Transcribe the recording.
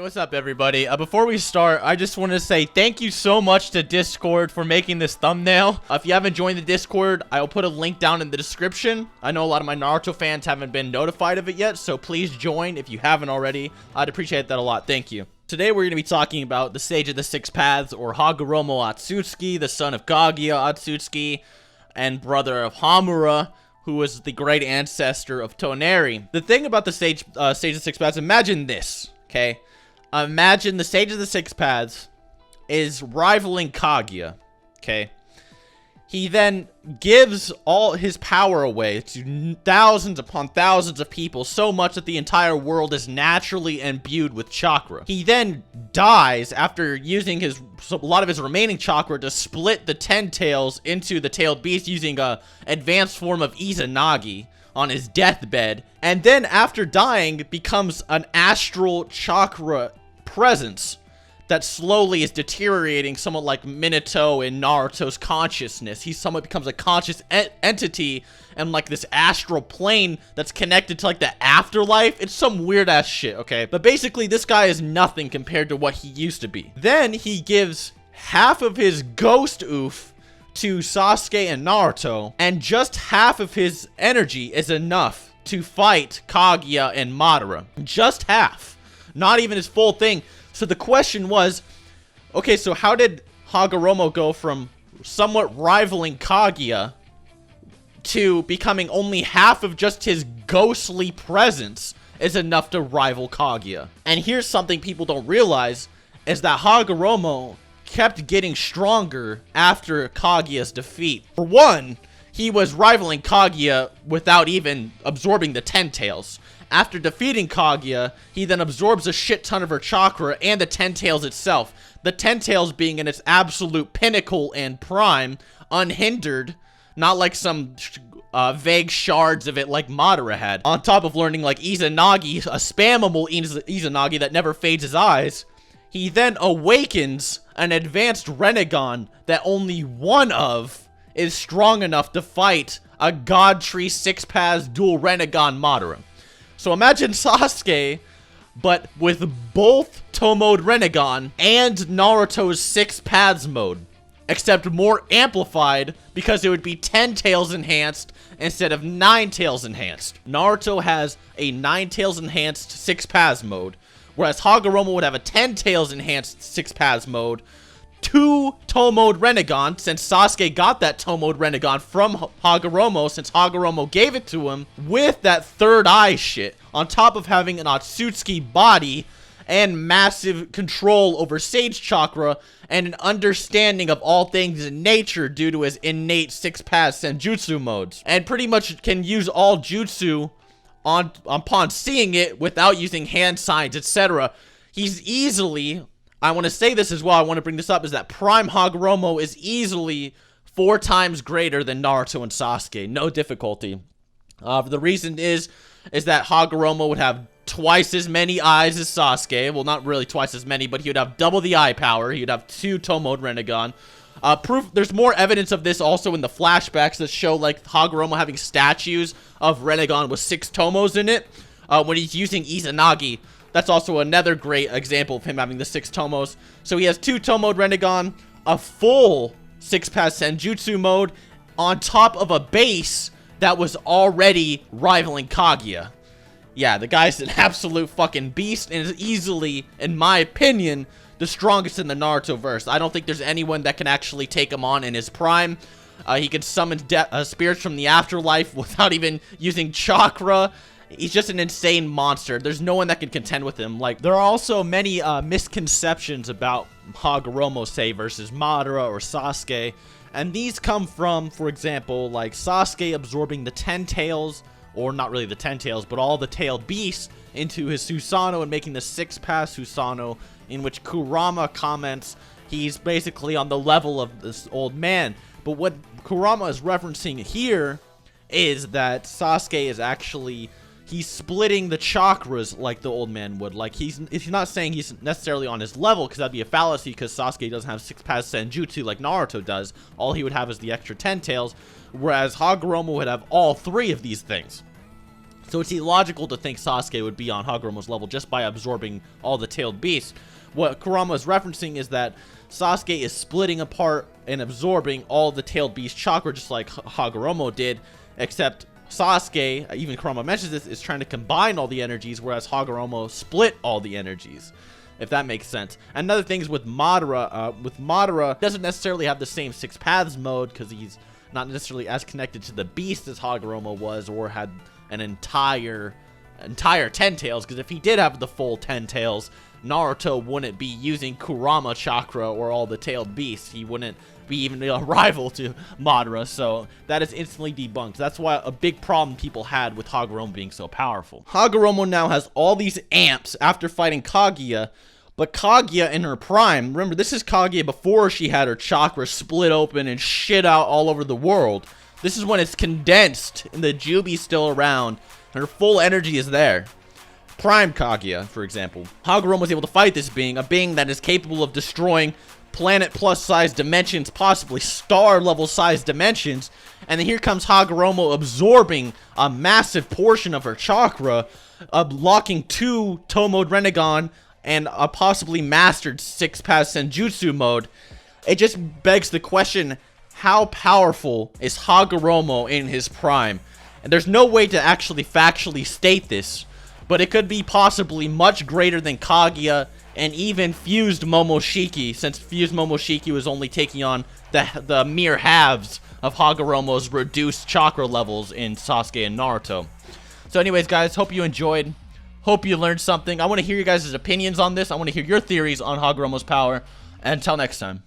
What's up, everybody? Before we start, I just want to say thank you so much to Discord for making this thumbnail. If you haven't joined the Discord, I'll put a link down in the description. I know a lot of my Naruto fans haven't been notified of it yet, so please join if you haven't already. I'd appreciate that a lot. Thank you. Today, we're going to be talking about the Sage of the Six Paths, or Hagoromo Otsutsuki, the son of Kaguya Otsutsuki, and brother of Hamura, who was the great ancestor of Toneri. The thing about the Sage of the Six Paths, imagine this, okay? Imagine the Sage of the Six Paths is rivaling Kaguya, okay? He then gives all his power away to thousands upon thousands of people, so much that the entire world is naturally imbued with chakra. He then dies after using a lot of his remaining chakra to split the 10 tails into the tailed beast using a advanced form of Izanagi on his deathbed, and then after dying becomes an astral chakra presence that slowly is deteriorating, somewhat like Minato in Naruto's consciousness. He somewhat becomes a conscious entity and like this astral plane that's connected to like the afterlife. It's some weird ass shit, okay? But basically, this guy is nothing compared to what he used to be. Then he gives half of his ghost oof to Sasuke and Naruto, and just half of his energy is enough to fight Kaguya and Madara. Just half. Not even his full thing. So the question was, okay, so how did Hagoromo go from somewhat rivaling Kaguya to becoming only half of just his ghostly presence is enough to rival Kaguya? And here's something people don't realize, is that Hagoromo kept getting stronger after Kaguya's defeat. For one, he was rivaling Kaguya without even absorbing the 10 tails. After defeating Kaguya, he then absorbs a shit ton of her chakra and the 10 tails itself. The 10 tails being in its absolute pinnacle and prime, unhindered, not like some vague shards of it like Madara had. On top of learning like Izanagi, a spammable Izanagi that never fades his eyes, he then awakens an advanced Rinnegan that only one of is strong enough to fight a God Tree 6 Paths dual Rinnegan Madara. So imagine Sasuke, but with both Mode Rinnegan and Naruto's 6 Paths mode, except more amplified because it would be 10 tails enhanced instead of 9 tails enhanced. Naruto has a 9 tails enhanced 6 Paths mode, whereas Hagoromo would have a 10 tails enhanced 6 Paths mode, 2 Mode Rinnegan, since Sasuke got that Mode Rinnegan from Hagoromo, since Hagoromo gave it to him, with that third eye shit, on top of having an Otsutsuki body, and massive control over Sage Chakra, and an understanding of all things in nature due to his innate 6 Paths Senjutsu modes, and pretty much can use all jutsu upon seeing it without using hand signs, etc. He's easily... I want to say this as well, I want to bring this up, is that Prime Hagoromo is easily 4 times greater than Naruto and Sasuke. No difficulty. The reason is that Hagoromo would have twice as many eyes as Sasuke. Well, not really twice as many, but he would have double the eye power. He would have 2 Mode Rinnegan. There's more evidence of this also in the flashbacks that show, like, Hagoromo having statues of Rinnegan with 6 tomos in it. When he's using Izanagi. That's also another great example of him having the 6 tomos. So he has 2 Mode Rinnegan, a full 6 Paths Senjutsu mode, on top of a base that was already rivaling Kaguya. Yeah, the guy's an absolute fucking beast, and is easily, in my opinion, the strongest in the Naruto verse. I don't think there's anyone that can actually take him on in his prime. He can summon spirits from the afterlife without even using chakra. He's just an insane monster. There's no one that can contend with him. Like, there are also many misconceptions about Hagoromo, say, versus Madara or Sasuke. And these come from, for example, like Sasuke absorbing the 10 tails, or not really the 10 tails, but all the tailed beasts into his Susanoo and making the 6 Paths Susanoo, in which Kurama comments he's basically on the level of this old man. But what Kurama is referencing here is that Sasuke is actually... he's splitting the chakras like the old man would. Like, he's not saying he's necessarily on his level, because that'd be a fallacy, because Sasuke doesn't have 6 Paths Senjutsu like Naruto does. All he would have is the extra 10 tails, whereas Hagoromo would have all 3 of these things. So it's illogical to think Sasuke would be on Hagoromo's level just by absorbing all the tailed beasts. What Kurama is referencing is that Sasuke is splitting apart and absorbing all the tailed beast chakra just like Hagoromo did, except Sasuke, even Kurama mentions this, is trying to combine all the energies, whereas Hagoromo split all the energies, if that makes sense. Another thing is with Madara, doesn't necessarily have the same six paths mode because he's not necessarily as connected to the beast as Hagoromo was, or had an entire 10 tails, because if he did have the full 10 tails, Naruto wouldn't be using Kurama chakra or all the tailed beasts. He wouldn't be even a rival to Madara, so that is instantly debunked. That's why a big problem people had with Hagoromo being so powerful. Hagoromo now has all these amps after fighting Kaguya, but Kaguya in her prime, remember this is Kaguya before she had her chakra split open and shit out all over the world. This is when it's condensed and the Jubi's still around and her full energy is there. Prime Kaguya, for example. Hagoromo was able to fight this being, a being that is capable of destroying planet plus size dimensions, possibly star level size dimensions, and then here comes Hagoromo absorbing a massive portion of her chakra, unlocking 2 Toe Mode Rinnegan and a possibly mastered 6-path Senjutsu mode. It just begs the question, how powerful is Hagoromo in his prime? And there's no way to actually factually state this, but it could be possibly much greater than Kaguya and even Fused Momoshiki, since Fused Momoshiki was only taking on the mere halves of Hagoromo's reduced chakra levels in Sasuke and Naruto. So anyways, guys, hope you enjoyed. Hope you learned something. I want to hear you guys' opinions on this. I want to hear your theories on Hagoromo's power. And until next time.